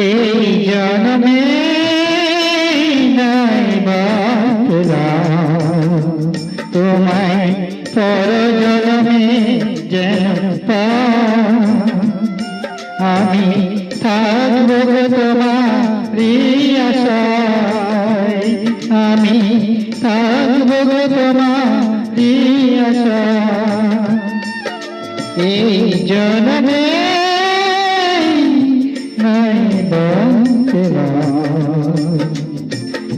এই জন্মে নাই বাঁচলাম তোমায়, পর জন্মে যেন আমি থাকবো তোমারই আশায়, আমি থাকবো তোমারই আশায়। এই জন্মে নাই বাঁচলাম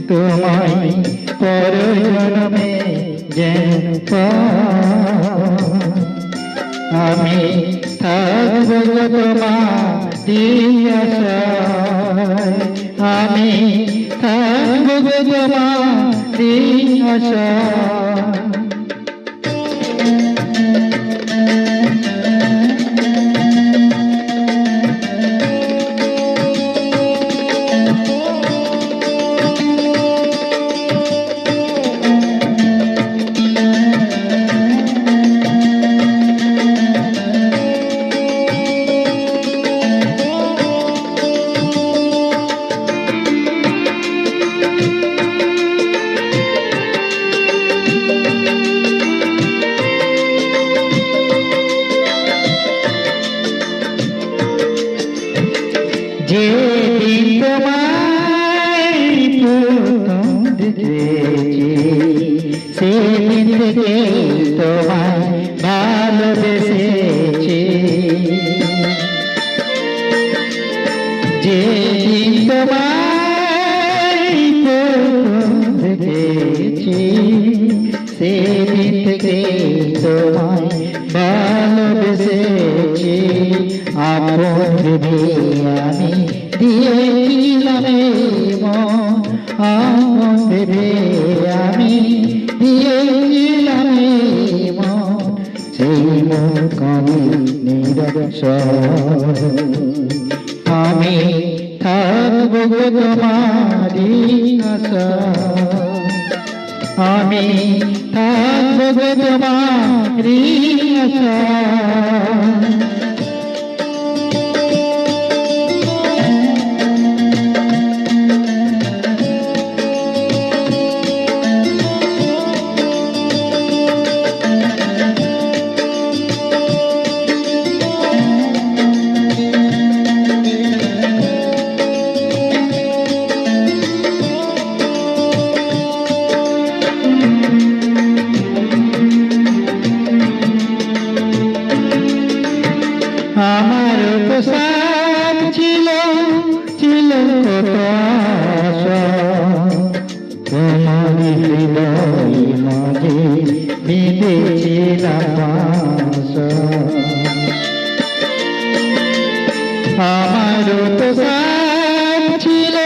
তোমায়, পর জন্মে যেন আমি থাকবো তোমারই আশায়, আমি থাকবো তোমারই আশায়। যেদিন তোমায় প্রথম দেখেছি, সেদিন থেকে তোমায় ভালোবেসেছি। যেদিন তোমায় প্রথম দেখেছি, সেদিন থেকে তোমায় ভালোবেসেছি। আপন ভেবে আমি দিয়েছিলাম মন, আপন ভেবে আমি দিয়েছিলাম মন, সেই মন কানে নিরবচ্ছল। আমি থাকবো তোমারই আশায়, আমি থাকবো তোমারই আশায়। আমার তো সাথ ছিল কত আশা, তোমার হৃদয় মাঝে বিঁধেছিলাম আশা। আমার তো সাথ ছিল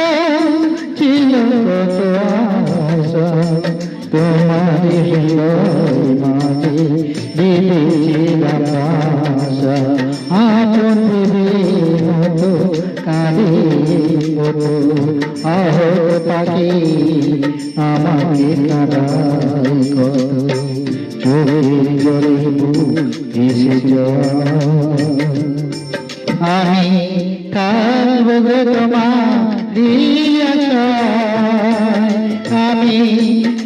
কত আশা, তোমার হৃদয় মাঝে বিঁধেছিলাম আশা। আপন মতো কাঁদে আহত পাখি আমাকে কাঁদায় কত, চোখের জলে ভেসে যায়। আমি থাকবো তোমারই আশায়, আমি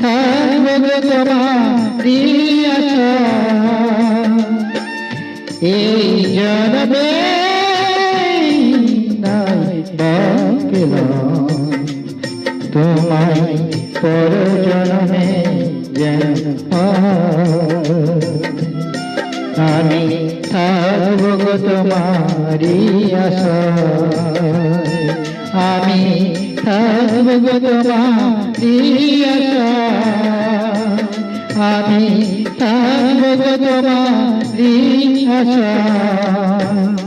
থাকবো তোমারই আশায়। এই জন্মে নাই বাঁচলাম তোমায়, পর জন্মে যেন আমি থাকবো তোমারই আশায়, আমি থাকবো তোমারই আশায়, আমি থাকবো তোমারই আশায়।